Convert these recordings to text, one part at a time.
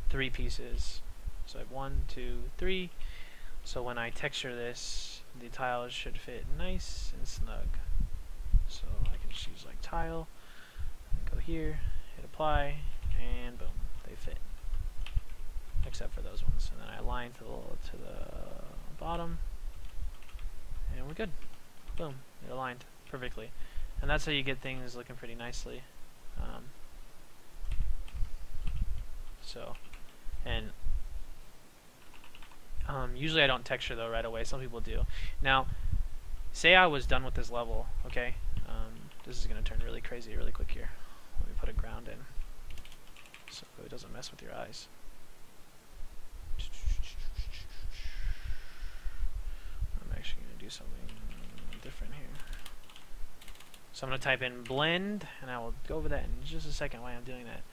3 pieces. So I have 1, 2, 3. So when I texture this, the tiles should fit nice and snug. So I can choose like tile, and go here, hit apply, and boom, they fit. Except for those ones. And then I align to the bottom, and we're good. Boom, it aligned perfectly. And that's how you get things looking pretty nicely. Usually I don't texture though right away. Some people do. Now, say I was done with this level, okay? This is going to turn really crazy really quick here. Let me put a ground in so it doesn't mess with your eyes. I'm actually going to do something different here. So I'm going to type in blend, and I will go over that in just a second while I'm doing that.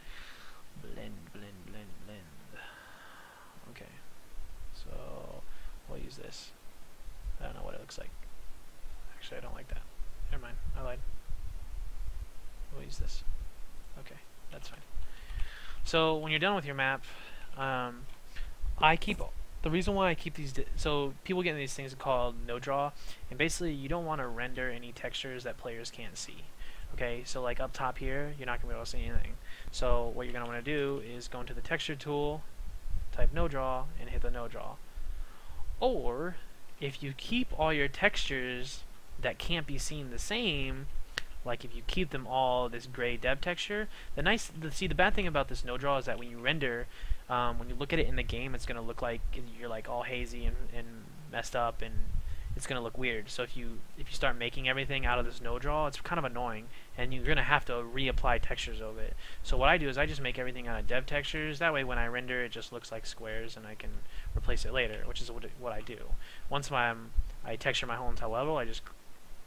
Blend, blend, blend, blend. Okay. So we'll use this. I don't know what it looks like. Actually, I don't like that. Never mind. I lied. We'll use this. Okay, that's fine. So when you're done with your map, the reason why I keep these, so people get into these things called NoDraw, and basically you don't want to render any textures that players can't see. Okay, so like up top here, you're not going to be able to see anything. So what you're going to want to do is go into the texture tool, type NoDraw, and hit the NoDraw. Or if you keep all your textures that can't be seen the same, like if you keep them all this gray depth texture, the bad thing about this NoDraw is that when you render, when you look at it in the game, it's going to look like you're like all hazy and messed up, and it's going to look weird. So if you start making everything out of this NoDraw, it's kind of annoying, and you're going to have to reapply textures over it. So what I do is I just make everything out of dev textures. That way when I render, it just looks like squares, and I can replace it later, which is what I do. Once I texture my whole entire level, I just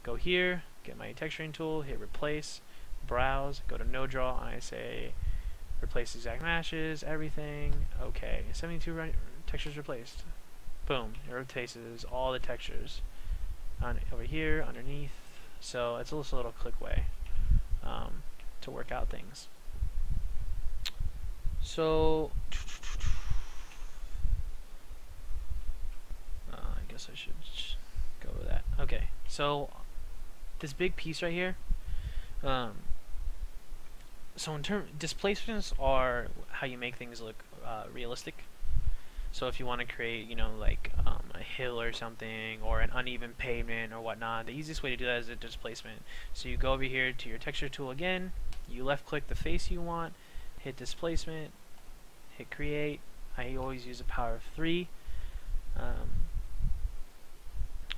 go here, get my texturing tool, hit replace, browse, go to NoDraw, and I say replace exact matches, everything. Okay, 72 textures replaced. Boom, it replaces all the textures over here, underneath. So it's just a little click way to work out things. So I guess I should go over that. Okay, so this big piece right here, so displacements are how you make things look realistic. So if you want to create, you know, like a hill or something, or an uneven pavement or whatnot, the easiest way to do that is a displacement. So you go over here to your texture tool again, you left click the face you want, hit displacement, hit create. I always use a power of 3.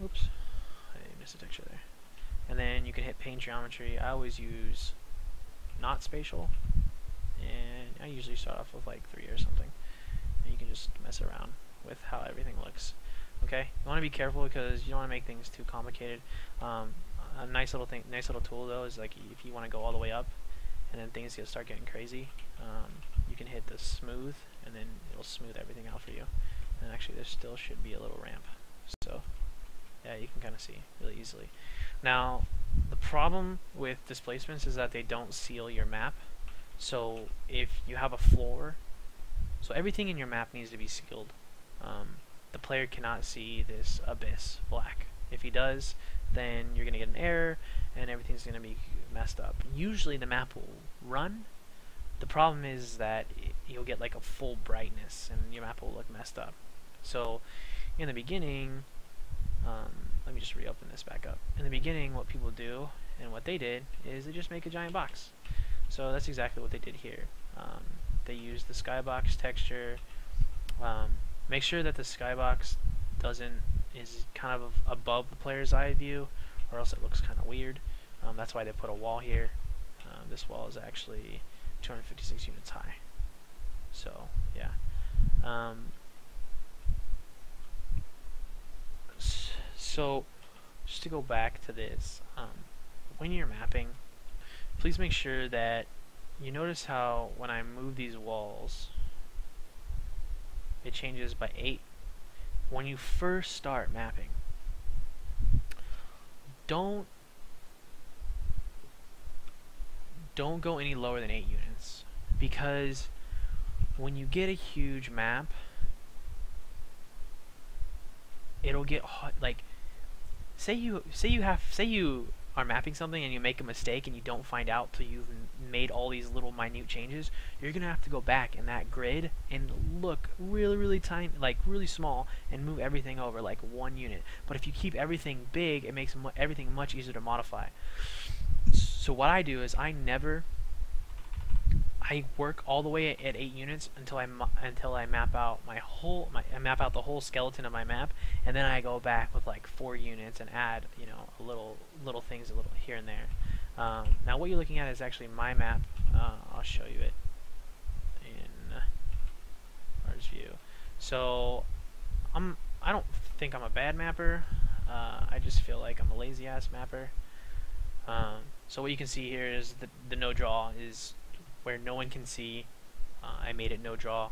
Oops, I missed a texture there. And then you can hit paint geometry. I always use not spatial, and I usually start off with like 3 or something. And you can just mess around with how everything looks. Okay, you want to be careful because you don't want to make things too complicated. A nice little tool though is like if you want to go all the way up, and then things start getting crazy, you can hit the smooth, and then it'll smooth everything out for you. And actually, there still should be a little ramp. So yeah, you can kind of see really easily. Now, the problem with displacements is that they don't seal your map. So if you have a floor, so everything in your map needs to be sealed. The player cannot see this abyss black. If he does, then you're going to get an error, and everything's going to be messed up. Usually the map will run. The problem is that you'll get like a full brightness, and your map will look messed up. So in the beginning, let me just reopen this back up. In the beginning, what people do, and what they did, is they just make a giant box. So that's exactly what they did here. They use the skybox texture. Make sure that the skybox is kind of above the player's eye view, or else it looks kind of weird. That's why they put a wall here. This wall is actually 256 units high. So yeah. So just to go back to this, when you're mapping, please make sure that you notice how when I move these walls, it changes by 8. When you first start mapping, don't go any lower than 8 units, because when you get a huge map, it'll get hot. Like, say you are mapping something and you make a mistake and you don't find out till you've made all these little minute changes. You're gonna have to go back in that grid and look really tiny, like really small, and move everything over like 1 unit. But if you keep everything big, it makes everything much easier to modify. So what I do is I work all the way at 8 units until I map out I map out the whole skeleton of my map, and then I go back with like 4 units and add, you know, a little things a little here and there. Now what you're looking at is actually my map. I'll show you it in Mars View. So I don't think I'm a bad mapper. I just feel like I'm a lazy ass mapper. So what you can see here is the NoDraw is where no one can see. I made it NoDraw,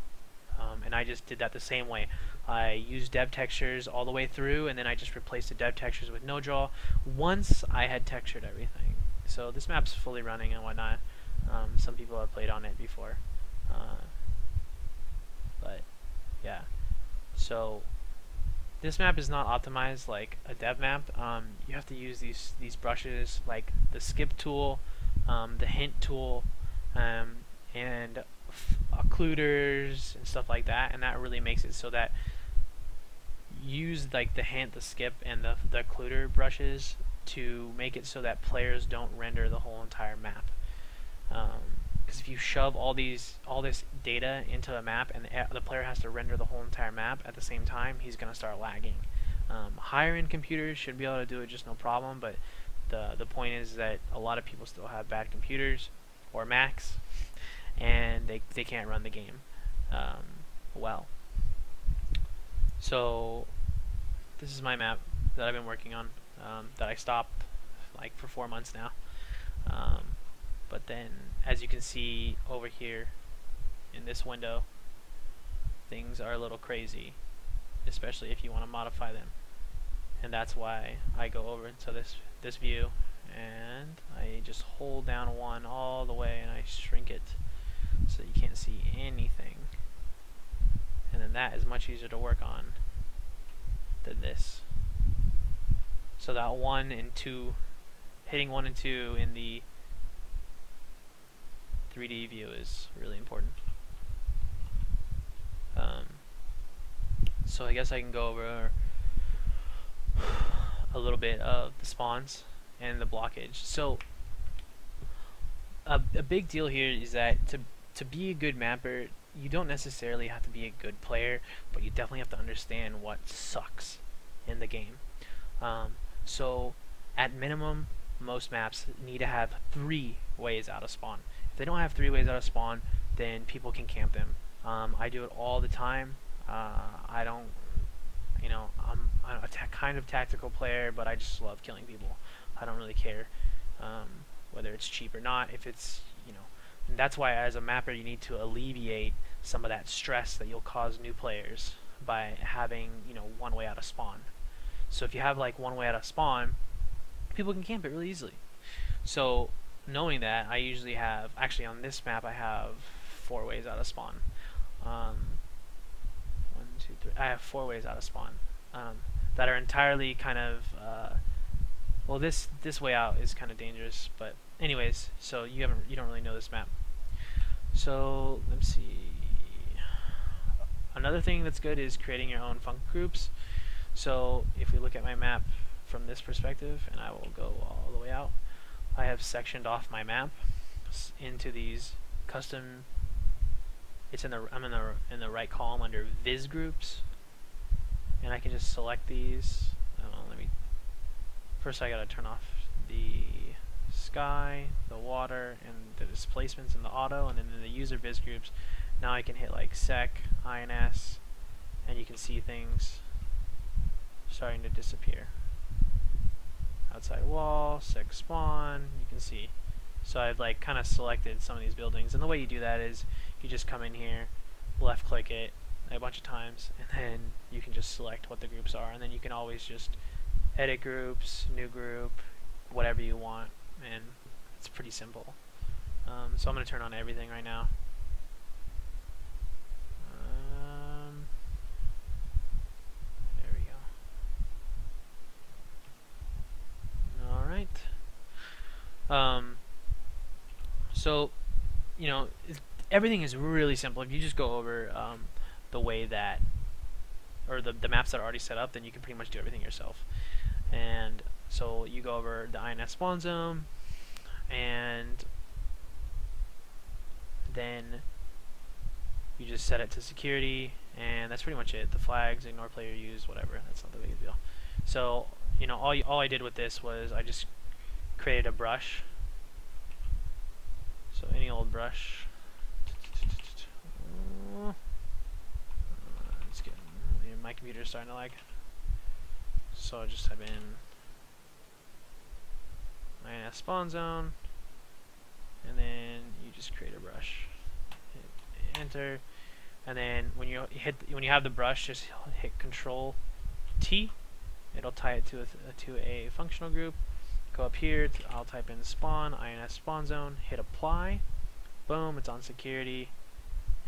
and I just did that the same way. I used dev textures all the way through, and then I just replaced the dev textures with NoDraw once I had textured everything. So this map's fully running and whatnot. Some people have played on it before, but yeah. So this map is not optimized like a dev map. You have to use these brushes like the skip tool, the hint tool, and occluders and stuff like that, and that really makes it so that use like the hint, the skip, and the occluder brushes to make it so that players don't render the whole entire map. Because if you shove all this data into a map and the player has to render the whole entire map at the same time, he's gonna start lagging. Higher end computers should be able to do it just no problem, but the point is that a lot of people still have bad computers or Macs, and they can't run the game well. So this is my map that I've been working on, that I stopped like for 4 months now. But then, as you can see over here in this window, things are a little crazy, especially if you want to modify them. And that's why I go over into this view, and I just hold down 1 all the way and I shrink it so you can't see anything. And then that is much easier to work on than this. So that 1 and 2, hitting 1 and 2 in the 3D view is really important. So I guess I can go over a little bit of the spawns and the blockage. So a big deal here is that to be a good mapper, you don't necessarily have to be a good player, but you definitely have to understand what sucks in the game. So at minimum, most maps need to have 3 ways out of spawn. If they don't have 3 ways out of spawn, then people can camp them. I do it all the time. I don't, you know, I'm a kind of tactical player, but I just love killing people. I don't really care whether it's cheap or not. If it's, you know, and that's why as a mapper you need to alleviate some of that stress that you'll cause new players by having, you know, 1 way out of spawn. So if you have like 1 way out of spawn, people can camp it really easily. So knowing that, I usually have, actually on this map I have 4 ways out of spawn. 1, 2, 3. I have 4 ways out of spawn that are entirely kind of well, this way out is kind of dangerous, but anyways, so you don't really know this map. So let's see. Another thing that's good is creating your own func groups. So if we look at my map from this perspective, and I will go all the way out, I have sectioned off my map into these custom. I'm in the right column under Viz groups, and I can just select these. First I gotta turn off the sky, the water, and the displacements and the auto, and then in the user Viz groups, now I can hit like sec, ins, and you can see things starting to disappear. Outside wall, sec spawn, you can see. So I've like kind of selected some of these buildings, and the way you do that is you just come in here, left click it a bunch of times, and then you can just select what the groups are, and then you can always just edit groups, new group, whatever you want, and it's pretty simple. So I'm going to turn on everything right now. So, you know, everything is really simple. If you just go over the way that, or the maps that are already set up, then you can pretty much do everything yourself. And so you go over the INS spawn zone, and then you just set it to security, and that's pretty much it. The flags, ignore player use, whatever. That's not the big deal. So, you know, all I did with this was I just created a brush. So any old brush. My computer's starting to lag. So I just type in INS spawn zone, and then you just create a brush. Hit enter, and then when you have the brush, just hit Control T. It'll tie it to a functional group. Go up here. I'll type in spawn INS spawn zone. Hit apply. Boom. It's on security,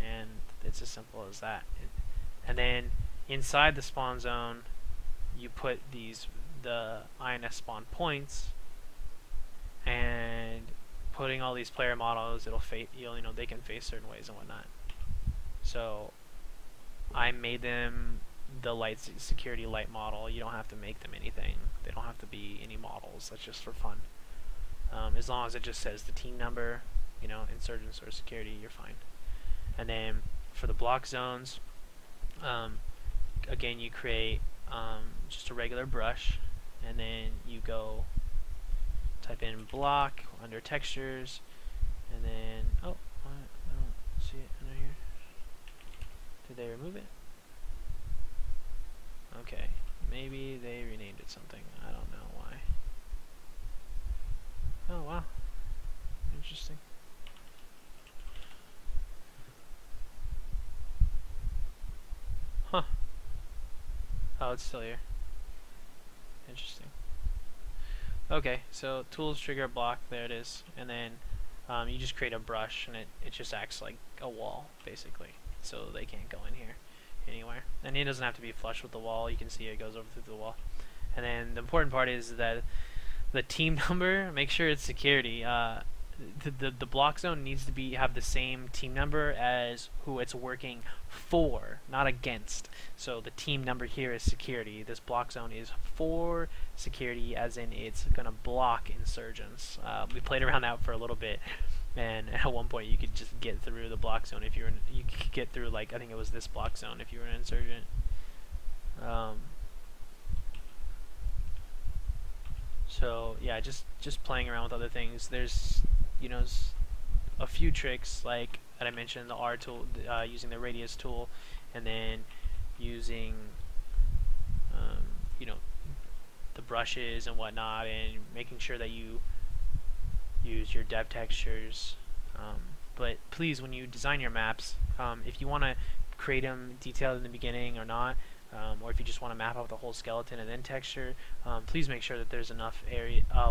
and it's as simple as that. And then inside the spawn zone, you put the INS spawn points, and putting all these player models, it'll they can face certain ways and whatnot. So I made them the security light model. You don't have to make them anything. They don't have to be any models. That's just for fun. As long as it just says the team number, you know, insurgents or security, you're fine. And then for the block zones, again, you create just a regular brush, and then you go type in block under textures, and then I don't see it under here. Did they remove it? Okay, maybe they renamed it something. I don't know why. Oh wow, interesting. Huh. Oh, it's still here. Interesting. Okay, so tools, trigger, block, there it is. And then you just create a brush, and it just acts like a wall, basically. So they can't go in here anywhere. And it doesn't have to be flush with the wall. You can see it goes over through the wall. And then the important part is that the team number, make sure it's security. The block zone needs to have the same team number as who it's working for, not against. So the team number here is security. This block zone is for security, as in it's gonna block insurgents. We played around that for a little bit, and at one point you could just get through the block zone if you could get through, like, I think it was this block zone if you were an insurgent. So yeah, just playing around with other things. There's, you know, a few tricks like that I mentioned, the R tool, using the radius tool, and then using you know, the brushes and whatnot, and making sure that you use your depth textures. But please, when you design your maps, if you want to create them detailed in the beginning or not, or if you just want to map out the whole skeleton and then texture, please make sure that there's enough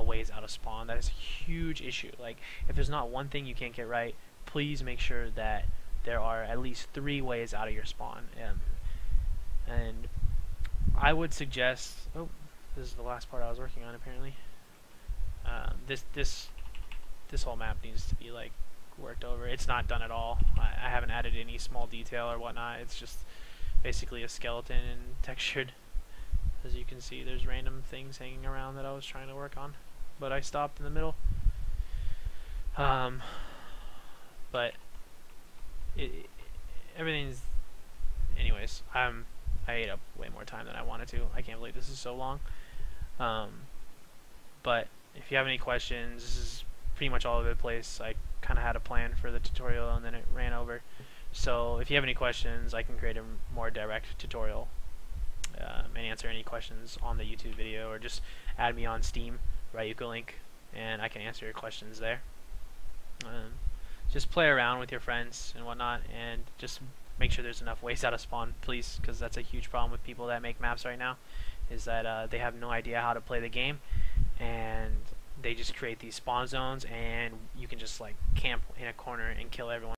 ways out of spawn. That is a huge issue. Like, if there's not one thing you can't get right, please make sure that there are at least 3 ways out of your spawn. And I would suggest, oh, this is the last part I was working on apparently. This whole map needs to be like worked over. It's not done at all. I haven't added any small detail or whatnot. It's just basically a skeleton and textured. As you can see, there's random things hanging around that I was trying to work on, but I stopped in the middle. But everything's, anyways, I ate up way more time than I wanted to. I can't believe this is so long. But if you have any questions, this is pretty much all over the place. I kind of had a plan for the tutorial and then it ran over. So if you have any questions, I can create a more direct tutorial and answer any questions on the YouTube video, or just add me on Steam, Ryuka link, and I can answer your questions there. Just play around with your friends and whatnot, and just make sure there's enough ways out of spawn, please, because that's a huge problem with people that make maps right now, is that they have no idea how to play the game, and they just create these spawn zones, and you can just like camp in a corner and kill everyone.